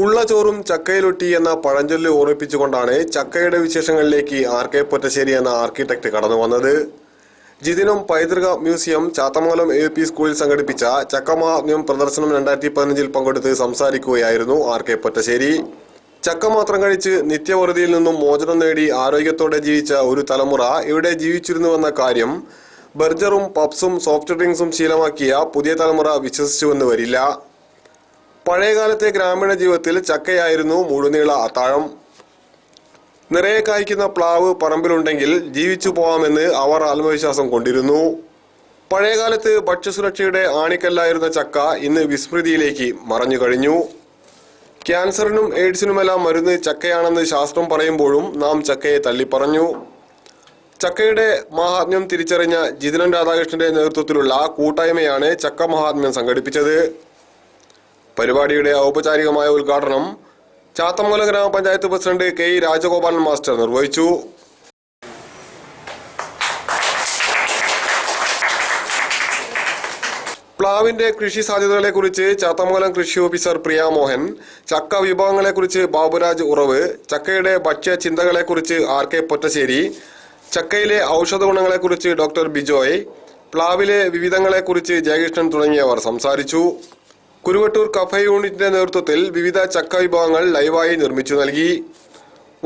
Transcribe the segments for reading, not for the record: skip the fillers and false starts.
ഉള്ള ചോറും ചക്കയിലൊട്ടി എന്ന പഴഞ്ചൊല്ല് ഓർമ്മിപ്പിച്ചുകൊണ്ടാണ് ചക്കയുടെ വിശേഷങ്ങളിലേക്ക് ആർ.കെ. പൊറ്റശ്ശേരി എന്ന ആർക്കിടെക്ട് കടന്നു വന്നത്. ജിതിനും പൈതൃക മ്യൂസിയം ചാത്തമംഗലം AUP സ്കൂളിൽ സംഘടിപ്പിച്ച ചക്കമഹാത്മ്യം പ്രദർശനം 2015 പങ്കെടുത്ത് സംസാരിക്കുകയായിരുന്നു ആർ.കെ. പൊറ്റശ്ശേരി. ചക്ക മാത്രം കഴിച്ച് നിത്യവറുതിയിൽ നിന്നും മോചനം നേടി ആരോഗ്യത്തോടെ ജീവിച്ച ഒരു തലമുറ ഇവിടെ ജീവിച്ചിരുന്നുവെന്ന കാര്യം ബർഗറും പപ്സും സോഫ്റ്റ് ഡ്രിങ്ക്സും ശീലമാക്കിയ പുതിയ തലമുറ വിശ്വസിച്ചുവെന്ന് വരില്ല. പഴയകാലത്തെ ഗ്രാമീണ ജീവിതത്തിൽ ചക്കയായിരുന്നു മുഴുനീള അത്താഴം. നിറയെ കായ്ക്കുന്ന പ്ലാവ് പറമ്പിലുണ്ടെങ്കിൽ ജീവിച്ചു പോവാമെന്ന് അവർ ആത്മവിശ്വാസം കൊണ്ടിരുന്നു. പഴയകാലത്ത് ഭക്ഷ്യസുരക്ഷയുടെ ആണിക്കല്ലായിരുന്ന ചക്ക ഇന്ന് വിസ്മൃതിയിലേക്ക് മറഞ്ഞു കഴിഞ്ഞു. ക്യാൻസറിനും എയ്ഡ്സിനുമെല്ലാം മരുന്ന് ചക്കയാണെന്ന് ശാസ്ത്രം പറയുമ്പോഴും നാം ചക്കയെ തള്ളിപ്പറഞ്ഞു. ചക്കയുടെ മഹാത്മ്യം തിരിച്ചറിഞ്ഞ ജിതിനൻ രാധാകൃഷ്ണന്റെ നേതൃത്വത്തിലുള്ള കൂട്ടായ്മയാണ് ചക്ക മഹാത്മ്യം സംഘടിപ്പിച്ചത്. പരിപാടിയുടെ ഔപചാരികമായ ഉദ്ഘാടനം ചാത്തമംഗലം ഗ്രാമപഞ്ചായത്ത് പ്രസിഡന്റ് K. രാജഗോപാലൻ മാസ്റ്റർ നിർവഹിച്ചു. പ്ലാവിന്റെ കൃഷി സാധ്യതകളെക്കുറിച്ച് ചാത്തമംഗലം കൃഷി ഓഫീസർ പ്രിയ മോഹൻ, ചക്ക വിഭവങ്ങളെക്കുറിച്ച് ബാബുരാജ് ഉറവ്, ചക്കയുടെ ഭക്ഷ്യ ചിന്തകളെക്കുറിച്ച് ആർ.കെ. പൊറ്റശ്ശേരി, ചക്കയിലെ ഔഷധ ഗുണങ്ങളെക്കുറിച്ച് ഡോക്ടർ ബിജോയ്, പ്ലാവിലെ വിവിധങ്ങളെക്കുറിച്ച് ജയകൃഷ്ണൻ തുടങ്ങിയവർ സംസാരിച്ചു. കുരുവട്ടൂർ കഫേ യൂണിറ്റിന്റെ നേതൃത്വത്തിൽ വിവിധ ചക്ക വിഭവങ്ങൾ ലൈവായി നിർമ്മിച്ചു നൽകി.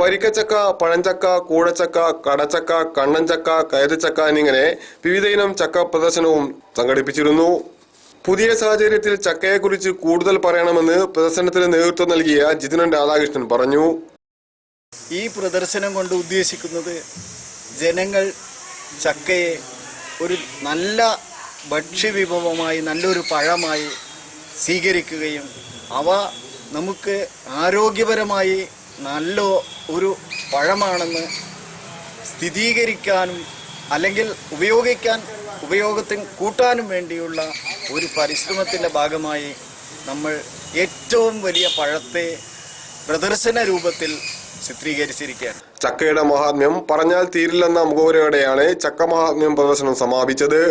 വരിക്കച്ചക്ക, പഴഞ്ചക്ക, കൂടച്ചക്ക, കടച്ചക്ക, കണ്ണൻചക്ക, കയതച്ചക്ക എന്നിങ്ങനെ വിവിധ ഇനം ചക്ക പ്രദർശനവും സംഘടിപ്പിച്ചിരുന്നു. പുതിയ സാഹചര്യത്തിൽ ചക്കയെക്കുറിച്ച് കൂടുതൽ പറയണമെന്ന് പ്രദർശനത്തിന് നേതൃത്വം നൽകിയ ജിതിനൻ രാധാകൃഷ്ണൻ പറഞ്ഞു. ഈ പ്രദർശനം കൊണ്ട് ഉദ്ദേശിക്കുന്നത് ജനങ്ങൾ ചക്കയെ ഒരു നല്ല ഭക്ഷ്യവിഭവമായി, നല്ലൊരു പഴമായി സ്വീകരിക്കുകയും അവ നമുക്ക് ആരോഗ്യപരമായി നല്ല ഒരു പഴമാണെന്ന് സ്ഥിരീകരിക്കാനും അല്ലെങ്കിൽ ഉപയോഗത്തിന് കൂട്ടാനും വേണ്ടിയുള്ള ഒരു പരിശ്രമത്തിൻ്റെ ഭാഗമായി നമ്മൾ ഏറ്റവും വലിയ പഴത്തെ പ്രദർശന രൂപത്തിൽ ചിത്രീകരിച്ചിരിക്കുകയാണ്. ചക്കയുടെ മഹാത്മ്യം പറഞ്ഞാൽ തീരില്ലെന്ന മുഖവുരയോടെയാണ് ചക്ക മഹാത്മ്യം പ്രദർശനം സമാപിച്ചത്.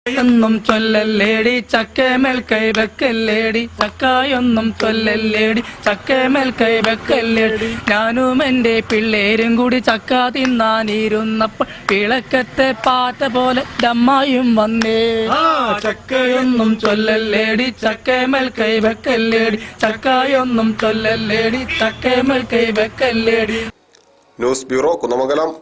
ഒന്നും ചൊല്ലല്ലേടി ചക്കേമേൽ കൈ വെക്കല്ലേടി, ചക്കായൊന്നും ചൊല്ലല്ലേടി ചക്കേമേൽ കൈ വെക്കല്ലേടി. ഞാനും എൻ്റെ പിള്ളേരും കൂടി ചക്ക തിന്നാനിരുന്നപ്പോൾ വിളക്കത്തെ പാറ്റ പോലെ അമ്മായും വന്നേ. ചക്കയൊന്നും ചൊല്ലല്ലേടി ചക്കേമേൽ കൈ വെക്കല്ലേടി, ചക്കായൊന്നും ചൊല്ലല്ലേടി ചക്കേമേൽ കൈ വെക്കല്ലേടി. News bureau, Kunnamangalam.